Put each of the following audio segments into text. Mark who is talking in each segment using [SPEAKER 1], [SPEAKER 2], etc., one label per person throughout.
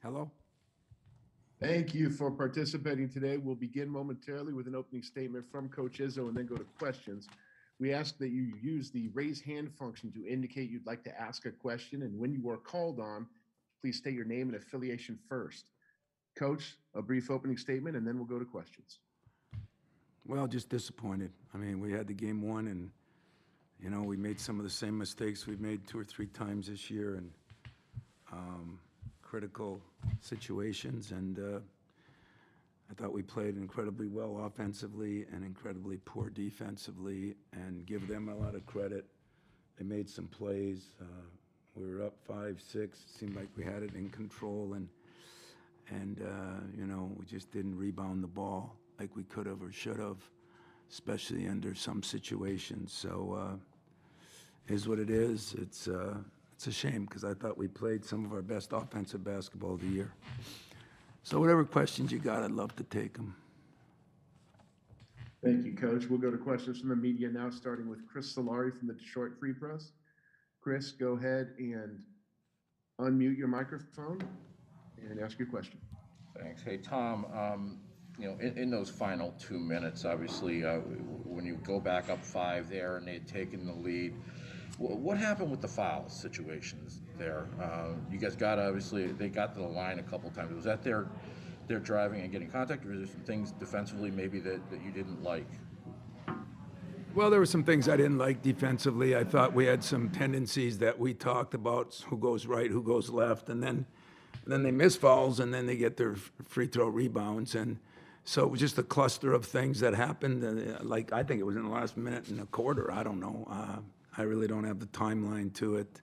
[SPEAKER 1] Hello?
[SPEAKER 2] Thank you for participating today. We'll begin momentarily with an opening statement from Coach Izzo and then go to questions. We ask that you use the raise hand function to indicate you'd like to ask a question. And when you are called on, please state your name and affiliation first. Coach, a brief opening statement, and then we'll go to questions.
[SPEAKER 1] Well, just disappointed. I mean, we had the game won, and, we made some of the same mistakes we've made 2 or 3 times this year in critical situations. And I thought we played incredibly well offensively and incredibly poor defensively, and give them a lot of credit. They made some plays. We were up 5-6. It seemed like we had it in control, and we just didn't rebound the ball like we could have or should have, especially under some situations. So is what it is. It's a shame because I thought we played some of our best offensive basketball of the year. So whatever questions you got, I'd love to take them.
[SPEAKER 2] Thank you, Coach. We'll go to questions from the media now, starting with Chris Solari from the Detroit Free Press. Chris, go ahead and unmute your microphone and ask your question.
[SPEAKER 3] Thanks. Hey, Tom, in those final 2 minutes, obviously, when you go back up 5 there and they had taken the lead, what happened with the foul situations there? You guys they got to the line a couple times. Was that their driving and getting contact, or is there some things defensively maybe that you didn't like?
[SPEAKER 1] Well, there were some things I didn't like defensively. I thought we had some tendencies that we talked about, who goes right, who goes left, and then they miss fouls, and then they get their free throw rebounds. And so it was just a cluster of things that happened. I think it was in the last minute in the quarter. I don't know. I really don't have the timeline to it.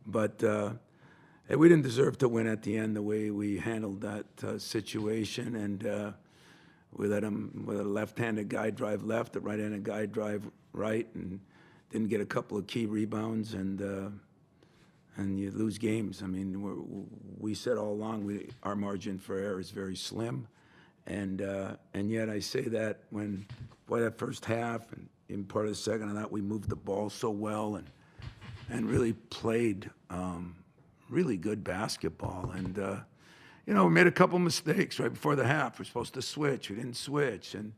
[SPEAKER 1] But we didn't deserve to win at the end the way we handled that situation. And we let him, with a left-handed guy drive left, a right-handed guy drive right, and didn't get a couple of key rebounds, and you lose games. I mean, we said all along our margin for error is very slim, and yet I say that when, that first half and in part of the second, I thought we moved the ball so well and really played really good basketball. And we made a couple mistakes right before the half. We're supposed to switch. We didn't switch, and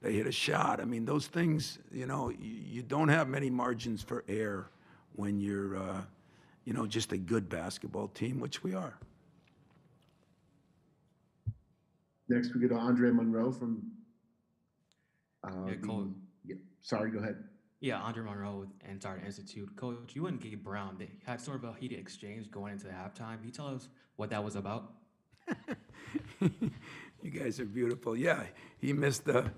[SPEAKER 1] they hit a shot. I mean, those things, you don't have many margins for error when you're, just a good basketball team, which we are.
[SPEAKER 2] Next, we go to Andre Monroe from. Sorry, go ahead.
[SPEAKER 4] Yeah, Andre Monroe with Antar Institute. Coach, you and Gabe Brown, they had sort of a heated exchange going into the halftime. Can you tell us what that was about?
[SPEAKER 1] You guys are beautiful. Yeah, he missed a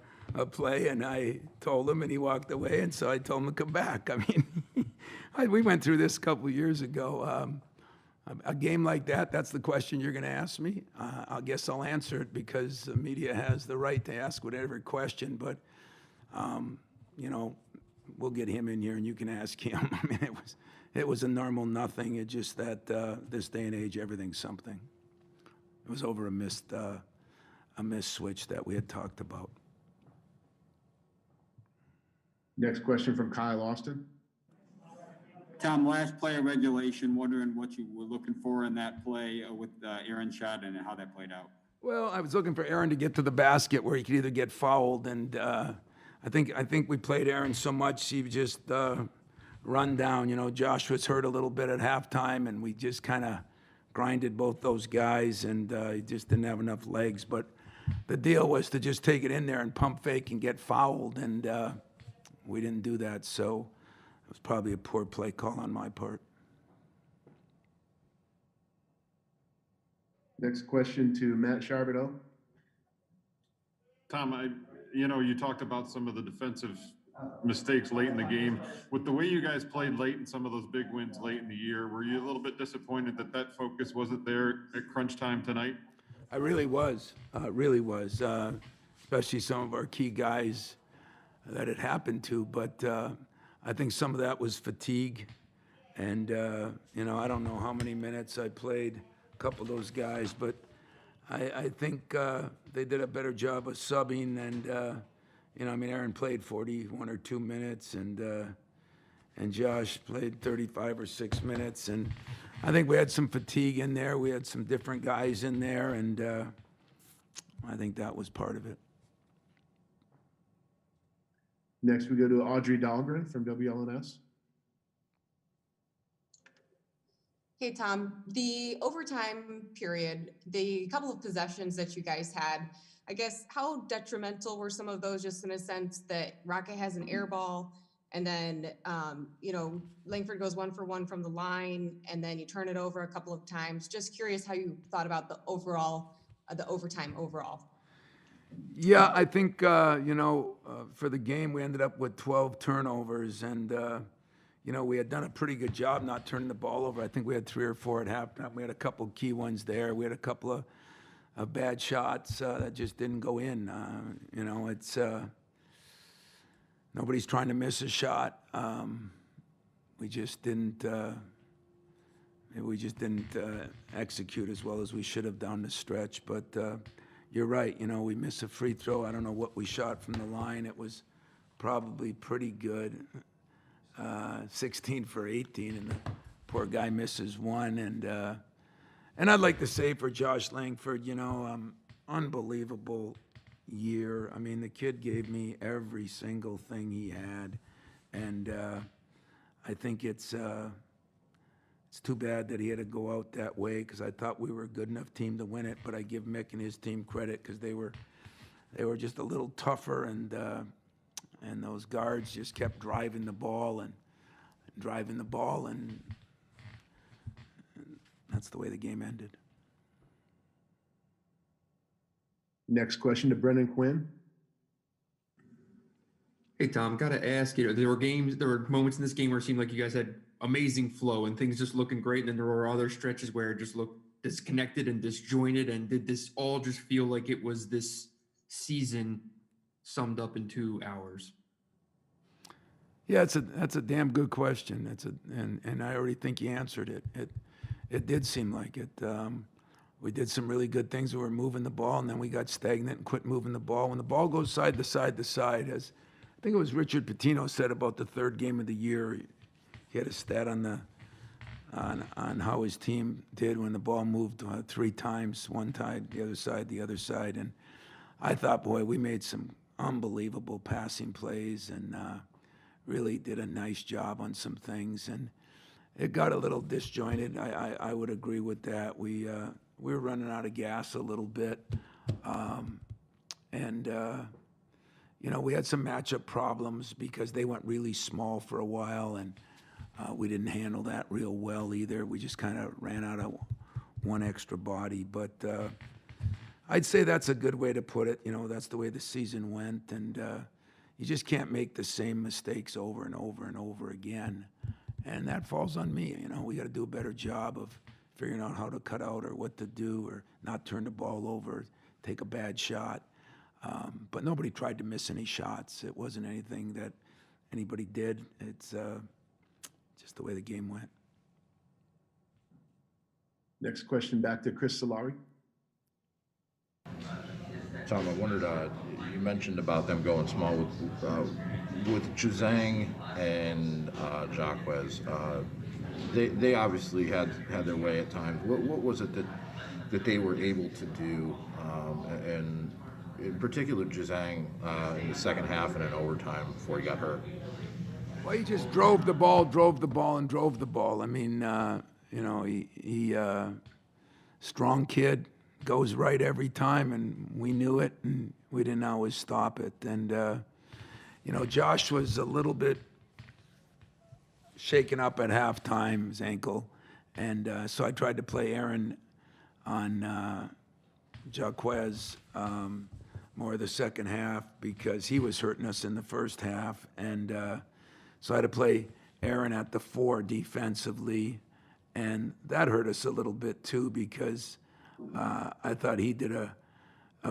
[SPEAKER 1] play, and I told him, and he walked away, and so I told him to come back. I mean, we went through this a couple of years ago. A game like that's the question you're going to ask me. I guess I'll answer it because the media has the right to ask whatever question, but, we'll get him in here, and you can ask him. I mean, it was a normal nothing. It's just that this day and age, everything's something. It was over a missed switch that we had talked about.
[SPEAKER 2] Next question from Kyle Austin.
[SPEAKER 5] Tom, last play of regulation, wondering what you were looking for in that play with Aaron's shot and how that played out.
[SPEAKER 1] Well, I was looking for Aaron to get to the basket where he could either get fouled, and I think we played Aaron so much he just run down. Josh was hurt a little bit at halftime, and we just kind of grinded both those guys, and he just didn't have enough legs. But the deal was to just take it in there and pump fake and get fouled, and we didn't do that. So it was probably a poor play call on my part.
[SPEAKER 2] Next question to Matt Charbonneau.
[SPEAKER 6] Tom, you talked about some of the defensive mistakes late in the game. With the way you guys played late in some of those big wins late in the year, were you a little bit disappointed that focus wasn't there at crunch time tonight?
[SPEAKER 1] I really was, especially some of our key guys that it happened to. But I think some of that was fatigue. And, I don't know how many minutes I played a couple of those guys, but I think they did a better job of subbing. And, Aaron played 41 or 2 minutes, and Josh played 35 or 6 minutes. And I think we had some fatigue in there. We had some different guys in there, and I think that was part of it.
[SPEAKER 2] Next, we go to Audrey Dahlgren from WLNS.
[SPEAKER 7] Hey, Tom, the overtime period, the couple of possessions that you guys had, I guess, how detrimental were some of those, just in a sense that Rocket has an air ball and then, Langford goes 1 for 1 from the line and then you turn it over a couple of times. Just curious how you thought about the overtime overall.
[SPEAKER 1] Yeah, I think, for the game, we ended up with 12 turnovers, and, we had done a pretty good job not turning the ball over. I think we had 3 or 4 at halftime. We had a couple key ones there. We had a couple of bad shots that just didn't go in. It's nobody's trying to miss a shot. We just didn't execute as well as we should have down the stretch. But you're right. We missed a free throw. I don't know what we shot from the line. It was probably pretty good. 16 for 18, and the poor guy misses one. And I'd like to say for Josh Langford, unbelievable year. I mean, the kid gave me every single thing he had, and I think it's too bad that he had to go out that way, because I thought we were a good enough team to win it. But I give Mick and his team credit, because they were just a little tougher, and those guards just kept driving the ball, and that's the way the game ended.
[SPEAKER 2] Next question to Brendan Quinn.
[SPEAKER 8] Hey, Tom, got to ask, there were moments in this game where it seemed like you guys had amazing flow and things just looking great. And then there were other stretches where it just looked disconnected and disjointed. And did this all just feel like it was this season summed up in 2 hours?
[SPEAKER 1] Yeah, that's a damn good question. And I already think you answered it. It did seem like it. We did some really good things. We were moving the ball, and then we got stagnant and quit moving the ball. When the ball goes side to side to side, as I think it was Richard Pitino said about the third game of the year, he had a stat on how his team did when the ball moved 3 times, one side, the other side. And I thought, boy, we made some unbelievable passing plays, and really did a nice job on some things, and it got a little disjointed. I would agree with that. We were running out of gas a little bit, and we had some matchup problems because they went really small for a while, and we didn't handle that real well either. We just kind of ran out of one extra body, but I'd say that's a good way to put it. That's the way the season went, and you just can't make the same mistakes over and over and over again. And that falls on me. We got to do a better job of figuring out how to cut out or what to do, or not turn the ball over, take a bad shot. But nobody tried to miss any shots. It wasn't anything that anybody did. It's just the way the game went.
[SPEAKER 2] Next question back to Chris Solari.
[SPEAKER 3] Tom, I wondered, you mentioned about them going small with Juzang and Jacquez. They obviously had their way at times. What was it that they were able to do, and in particular Juzang in the second half and in overtime before he got hurt?
[SPEAKER 1] Well, he just drove the ball. I mean, he strong kid, goes right every time, and we knew it, and we didn't always stop it. And Josh was a little bit shaken up at halftime, his ankle, and so I tried to play Aaron on Jacquez more of the second half because he was hurting us in the first half, and so I had to play Aaron at the 4 defensively, and that hurt us a little bit too because I thought he did a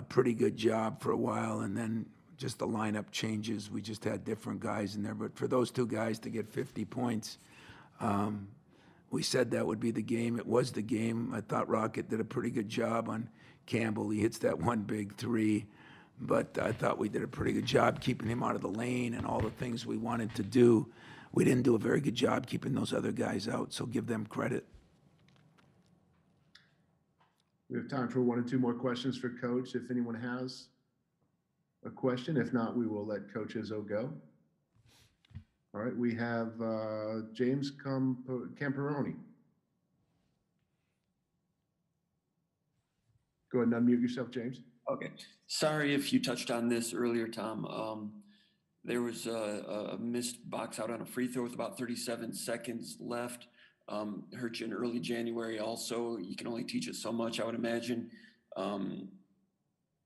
[SPEAKER 1] pretty good job for a while, and then just the lineup changes. We just had different guys in there. But for those 2 guys to get 50 points, we said that would be the game. It was the game. I thought Rocket did a pretty good job on Campbell. He hits that one big 3. But I thought we did a pretty good job keeping him out of the lane and all the things we wanted to do. We didn't do a very good job keeping those other guys out, so give them credit.
[SPEAKER 2] We have time for one or two more questions for Coach, if anyone has a question. If not, we will let Coach Izzo go. All right, we have James Camperoni. Go ahead and unmute yourself, James.
[SPEAKER 9] Okay. Sorry if you touched on this earlier, Tom. There was a missed box out on a free throw with about 37 seconds left. Hurt you in early January also. You can only teach it so much, I would imagine.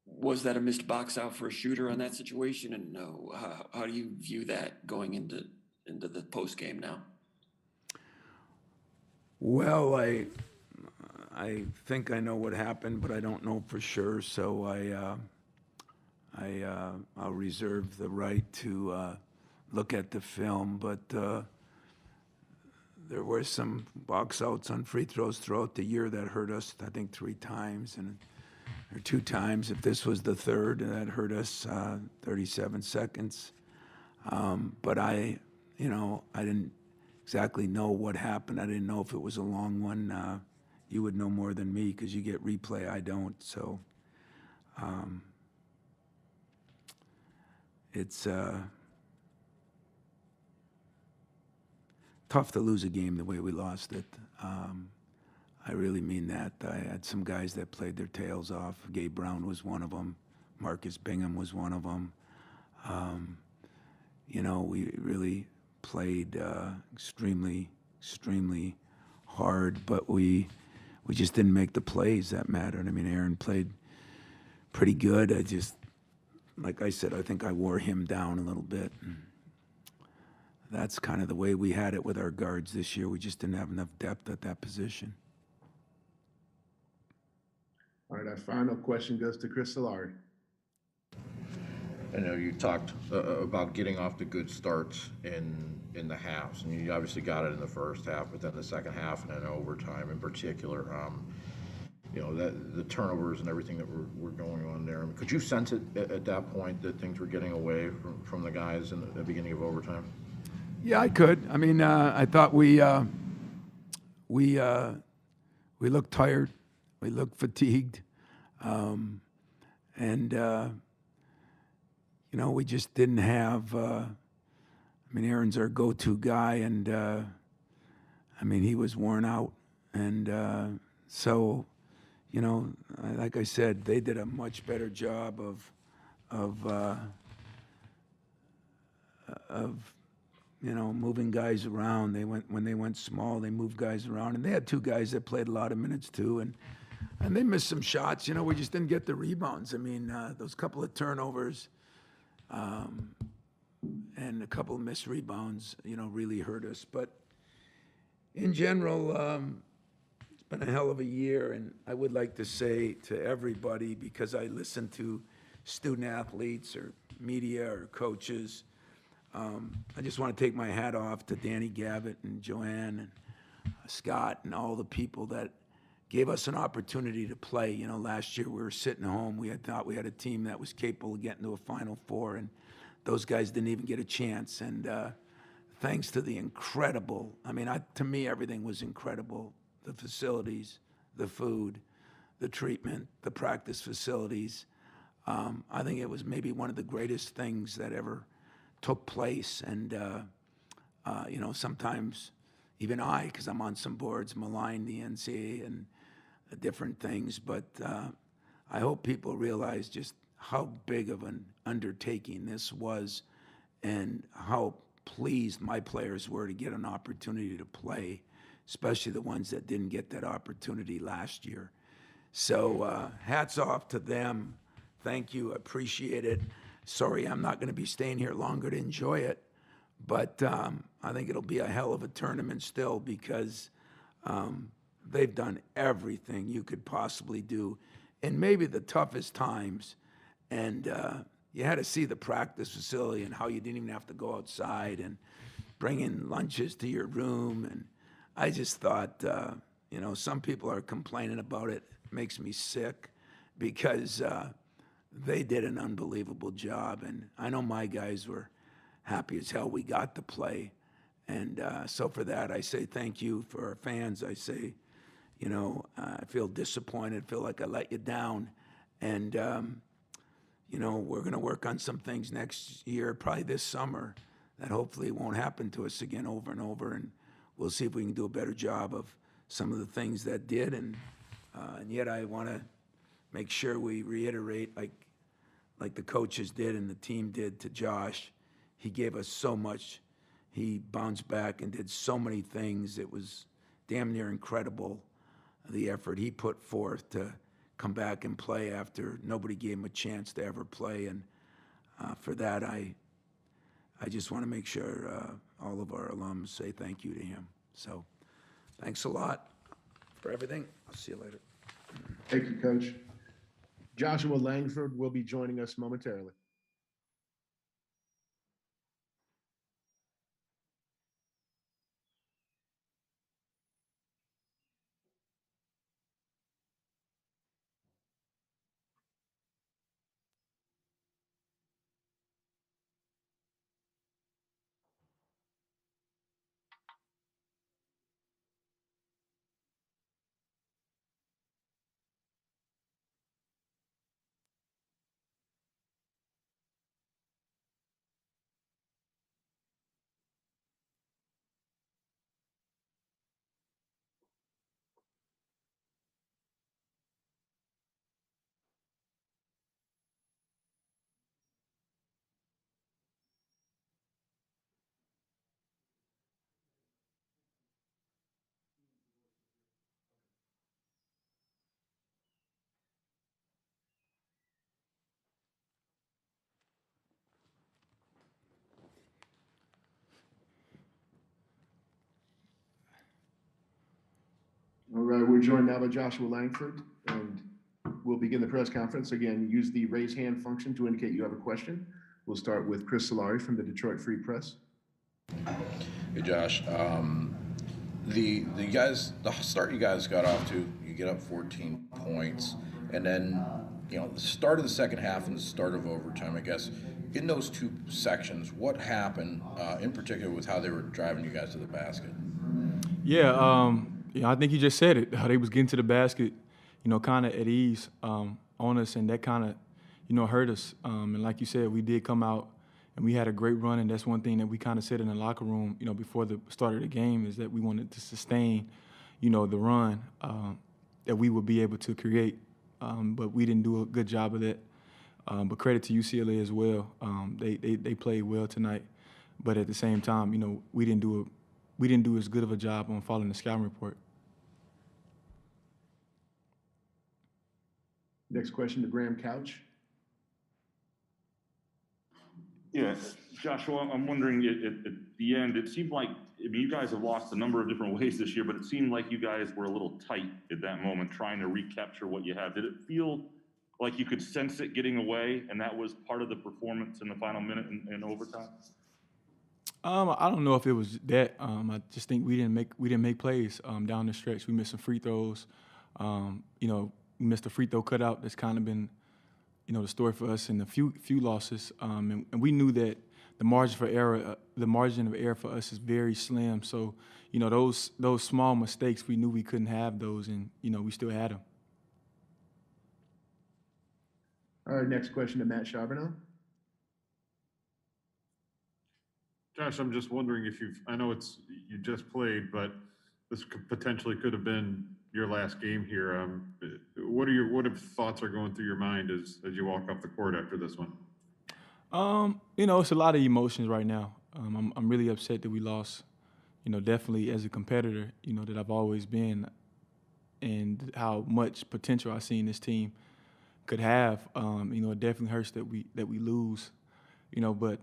[SPEAKER 9] Was that a missed box out for a shooter on that situation? And how do you view that going into the post game now?
[SPEAKER 1] Well, I think I know what happened, but I don't know for sure. So I'll reserve the right to look at the film. But there were some box outs on free throws throughout the year that hurt us. I think 3 times or 2 times. If this was the third, that hurt us 37 seconds. But I didn't exactly know what happened. I didn't know if it was a long one. You would know more than me because you get replay. I don't. So it's tough to lose a game the way we lost it. I really mean that. I had some guys that played their tails off. Gabe Brown was one of them. Marcus Bingham was one of them. We really played extremely hard, but we just didn't make the plays that mattered. I mean, Aaron played pretty good. Like I said, I think I wore him down a little bit. That's kind of the way we had it with our guards this year. We just didn't have enough depth at that position.
[SPEAKER 2] All right, our final question goes to Chris Solari.
[SPEAKER 3] I know you talked about getting off to good starts in the halves, and you obviously got it in the first half, but then the second half and then overtime in particular, that the turnovers and everything that were going on there. I mean, could you sense it at that point that things were getting away from the guys in the beginning of overtime?
[SPEAKER 1] Yeah, I could. I mean, I thought we looked tired, we looked fatigued, we just didn't have. Aaron's our go-to guy, and he was worn out, and so, like I said, they did a much better job of moving guys around. When they went small, they moved guys around, and they had 2 guys that played a lot of minutes too, and they missed some shots. We just didn't get the rebounds. Those couple of turnovers. And a couple of missed rebounds, really hurt us. But in general, it's been a hell of a year. And I would like to say to everybody, because I listen to student athletes or media or coaches, I just want to take my hat off to Danny Gavitt and Joanne and Scott and all the people that gave us an opportunity to play. Last year we were sitting home. We had thought we had a team that was capable of getting to a Final Four, and those guys didn't even get a chance. And thanks to the incredible, to me, everything was incredible. The facilities, the food, the treatment, the practice facilities. I think it was maybe one of the greatest things that ever took place. And, sometimes even I, because I'm on some boards, malign the NCAA and different things. But I hope people realize just how big of an undertaking this was and how pleased my players were to get an opportunity to play, especially the ones that didn't get that opportunity last year. So hats off to them. Thank you. Appreciate it. Sorry, I'm not going to be staying here longer to enjoy it, but I think it'll be a hell of a tournament still because they've done everything you could possibly do in maybe the toughest times. And you had to see the practice facility and how you didn't even have to go outside and bring in lunches to your room. And I just thought, some people are complaining about it. It makes me sick because they did an unbelievable job. And I know my guys were happy as hell we got to play. And so for that, I say thank you. For our fans, I say, I feel disappointed, feel like I let you down. And, we're going to work on some things next year, probably this summer, that hopefully won't happen to us again over and over. And we'll see if we can do a better job of some of the things that did. And yet I want to make sure we reiterate, like the coaches did and the team did to Josh. He gave us so much. He bounced back and did so many things. It was damn near incredible, the effort he put forth to come back and play after nobody gave him a chance to ever play. And for that, I just want to make sure all of our alums say thank you to him. So thanks a lot for everything. I'll see you later.
[SPEAKER 2] Thank you, Coach. Joshua Langford will be joining us momentarily. All right, we're joined now by Joshua Langford, and we'll begin the press conference. Again, use the raise hand function to indicate you have a question. We'll start with Chris Solari from the Detroit Free Press.
[SPEAKER 3] Hey, Josh. The start you guys got off to, you get up 14 points, and then the start of the second half and the start of overtime. I guess in those two sections, what happened in particular with how they were driving you guys to the basket?
[SPEAKER 10] Yeah, I think you just said it. They was getting to the basket, kind of at ease on us, and that kind of, hurt us. And like you said, we did come out and we had a great run, and that's one thing that we kind of said in the locker room, before the start of the game, is that we wanted to sustain, the run that we would be able to create. But we didn't do a good job of that. But credit to UCLA as well. They played well tonight, but at the same time, we didn't do as good of a job on following the scouting report.
[SPEAKER 2] Next question to Graham Couch.
[SPEAKER 11] Yeah, Joshua, I'm wondering at the end, it seemed like, you guys have lost a number of different ways this year, but it seemed like you guys were a little tight at that moment, trying to recapture what you have. Did it feel like you could sense it getting away, and that was part of the performance in the final minute in overtime?
[SPEAKER 10] I don't know if it was that. I just think we didn't make plays down the stretch. We missed some free throws. We missed a free throw cutout. That's kind of been, the story for us in a few losses. And we knew that the margin of error for us is very slim. So, those small mistakes, we knew we couldn't have those, and we still had them.
[SPEAKER 2] All right, next question to Matt Charbonneau.
[SPEAKER 6] Josh, I'm just wondering if I know you just played, but this potentially could have been your last game here. What thoughts are going through your mind as you walk off the court after this one?
[SPEAKER 10] It's a lot of emotions right now. I'm really upset that we lost. Definitely as a competitor, that I've always been, and how much potential I seen this team could have. It definitely hurts that we lose. But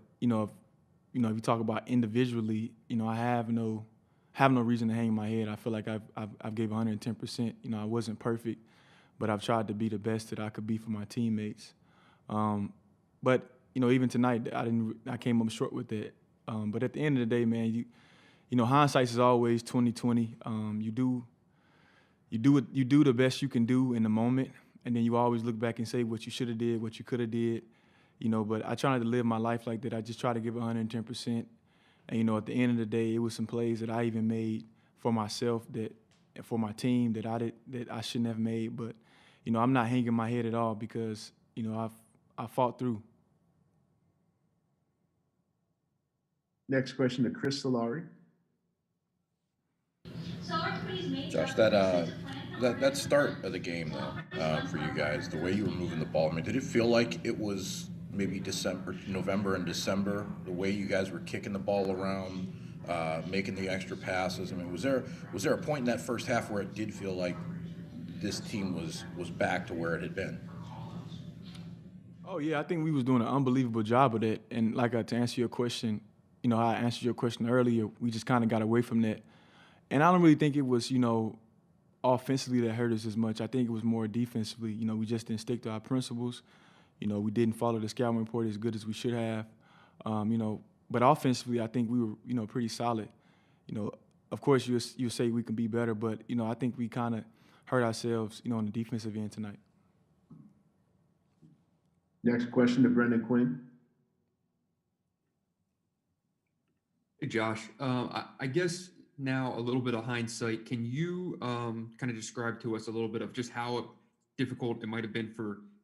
[SPEAKER 10] if you talk about individually, I have no reason to hang my head. I feel like I've gave 110%. I wasn't perfect, but I've tried to be the best that I could be for my teammates. But even tonight, I came up short with that. But at the end of the day, man, hindsight is always 20/20. You do the best you can do in the moment, and then you always look back and say what you should have did, what you could have did. But I try not to live my life like that. I just try to give 110%. And, at the end of the day, it was some plays that I even made for myself that, for my team that I shouldn't have made. But, you know, I'm not hanging my head at all because, you know, I fought through.
[SPEAKER 2] Next question to Chris Solari.
[SPEAKER 3] Josh, that start of the game though, for you guys, the way you were moving the ball, I mean, did it feel like it was maybe November and December, the way you guys were kicking the ball around, making the extra passes? I mean, was there a point in that first half where it did feel like this team was back to where it had been?
[SPEAKER 10] Oh yeah, I think we was doing an unbelievable job of that. And like to answer your question, you know, how I answered your question earlier, we just kind of got away from that. And I don't really think it was, you know, offensively that hurt us as much. I think it was more defensively. You know, we just didn't stick to our principles. You know, we didn't follow the scouting report as good as we should have. You know, but offensively, I think we were, you know, pretty solid. You know, of course, you say we can be better, but, you know, I think we kind of hurt ourselves, you know, on the defensive end tonight.
[SPEAKER 2] Next question to Brendan Quinn.
[SPEAKER 8] Hey, Josh. I guess now a little bit of hindsight, can you kind of describe to us a little bit of just how difficult it might have been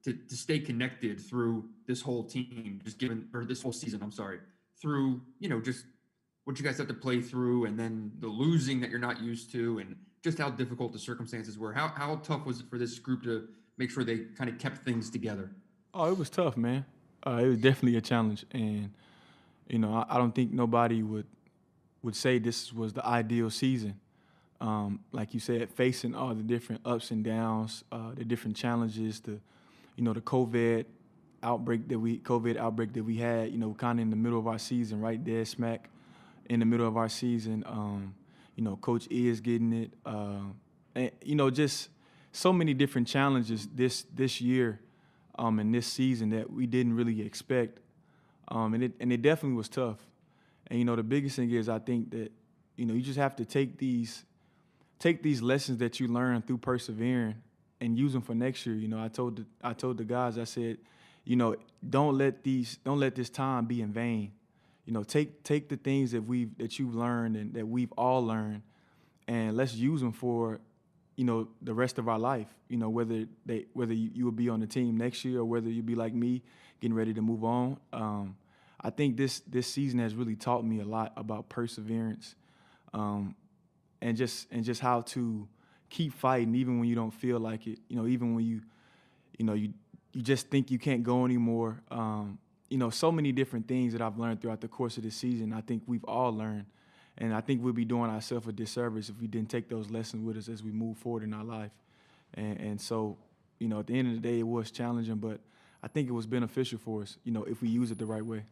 [SPEAKER 8] to stay connected through this whole team, this whole season, I'm sorry, through, you know, just what you guys have to play through and then the losing that you're not used to and just how difficult the circumstances were. How tough was it for this group to make sure they kind of kept things together?
[SPEAKER 10] Oh, it was tough, man. It was definitely a challenge. And, you know, I don't think nobody would say this was the ideal season. Like you said, facing all the different ups and downs, the different challenges, the COVID outbreak that we had, you know, kind of in the middle of our season, right there, smack in the middle of our season. You know, Coach is getting it. And, you know, just so many different challenges this year and this season that we didn't really expect. And it definitely was tough. And, you know, the biggest thing is I think that, you know, you just have to take these lessons that you learn through persevering and use them for next year. You know, I told the guys, I said, you know, don't let this time be in vain. You know, take the things that you've learned and that we've all learned, and let's use them for, you know, the rest of our life. You know, whether you will be on the team next year or whether you be like me, getting ready to move on. I think this season has really taught me a lot about perseverance, and just how to keep fighting even when you don't feel like it. You know, even when you just think you can't go anymore. You know, so many different things that I've learned throughout the course of this season. I think we've all learned, and I think we'd be doing ourselves a disservice if we didn't take those lessons with us as we move forward in our life. And so, you know, at the end of the day, it was challenging, but I think it was beneficial for us, you know, if we use it the right way.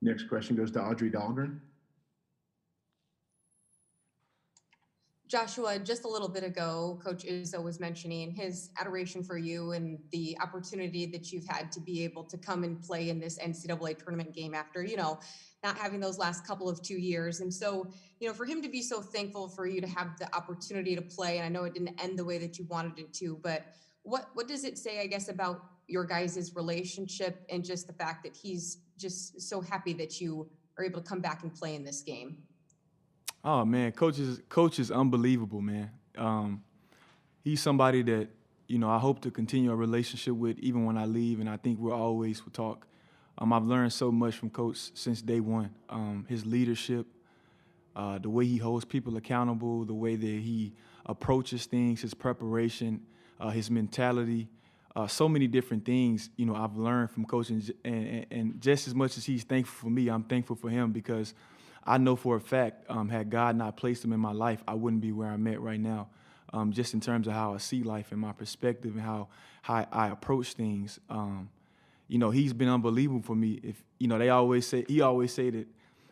[SPEAKER 2] Next question goes to Audrey Dahlgren.
[SPEAKER 7] Joshua, just a little bit ago, Coach Izzo was mentioning his adoration for you and the opportunity that you've had to be able to come and play in this NCAA tournament game after, you know, not having those last couple of 2 years. And so, you know, for him to be so thankful for you to have the opportunity to play, and I know it didn't end the way that you wanted it to, but what does it say, I guess, about your guys' relationship and just the fact that he's just so happy that you are able to come back and play in this game?
[SPEAKER 10] Oh man, coach is unbelievable, man. He's somebody that, you know, I hope to continue a relationship with even when I leave, and I think we'll always talk. I've learned so much from Coach since day one. His leadership, the way he holds people accountable, the way that he approaches things, his preparation, his mentality, so many different things, you know, I've learned from Coach. And just as much as he's thankful for me, I'm thankful for him because I know for a fact, had God not placed him in my life, I wouldn't be where I'm at right now. Just in terms of how I see life and my perspective and how I approach things. You know, he's been unbelievable for me. If, you know, he always say that,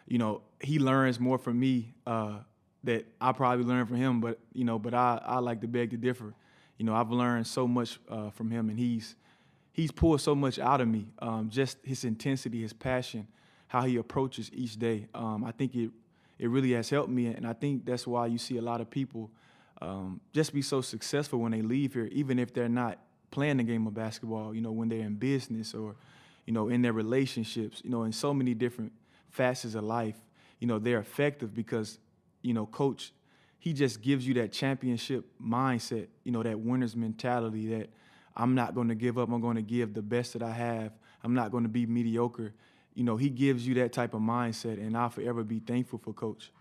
[SPEAKER 10] you know, he learns more from me that I probably learn from him, but I like to beg to differ. You know, I've learned so much from him, and he's pulled so much out of me. Just his intensity, his passion, how he approaches each day. I think it really has helped me, and I think that's why you see a lot of people just be so successful when they leave here, even if they're not playing the game of basketball, you know, when they're in business or, you know, in their relationships, you know, in so many different facets of life, you know, they're effective because, you know, Coach he just gives you that championship mindset, that winner's mentality that I'm not going to give up. I'm going to give the best that I have. I'm not going to be mediocre. He gives you that type of mindset, and I'll forever be thankful for Coach.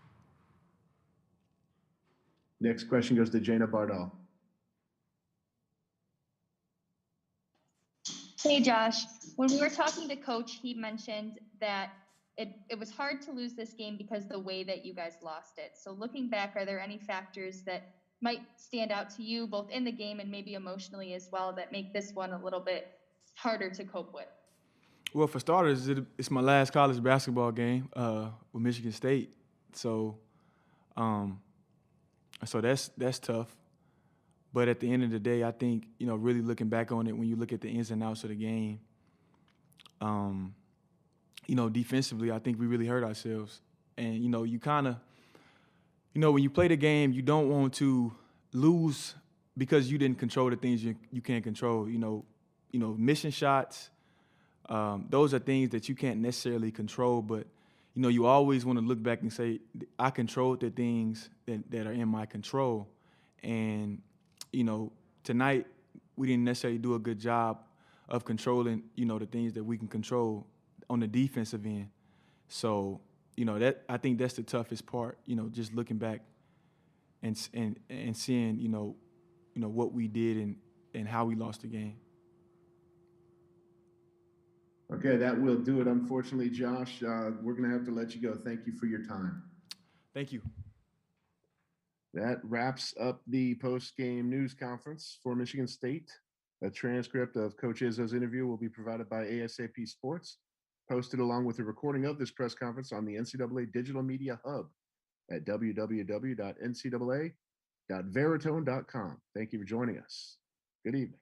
[SPEAKER 2] Next question goes to Jana Bardal.
[SPEAKER 12] Hey, Josh. When we were talking to Coach, he mentioned that it was hard to lose this game because of the way that you guys lost it. So looking back, are there any factors that might stand out to you, both in the game and maybe emotionally as well, that make this one a little bit harder to cope with?
[SPEAKER 10] Well, for starters, it's my last college basketball game with Michigan State, so that's tough. But at the end of the day, I think really looking back on it, when you look at the ins and outs of the game, defensively, I think we really hurt ourselves. And you kind of, when you play the game, you don't want to lose because you didn't control the things you can't control. Mission shots. Those are things that you can't necessarily control, but you always want to look back and say, I controlled the things that are in my control. And tonight we didn't necessarily do a good job of controlling the things that we can control on the defensive end. So that, I think that's the toughest part. Just looking back and seeing what we did and how we lost the game.
[SPEAKER 2] Okay, that will do it. Unfortunately, Josh, we're going to have to let you go. Thank you for your time.
[SPEAKER 10] Thank you.
[SPEAKER 2] That wraps up the post-game news conference for Michigan State. A transcript of Coach Izzo's interview will be provided by ASAP Sports, posted along with a recording of this press conference on the NCAA Digital Media Hub at www.ncaa.veritone.com. Thank you for joining us. Good evening.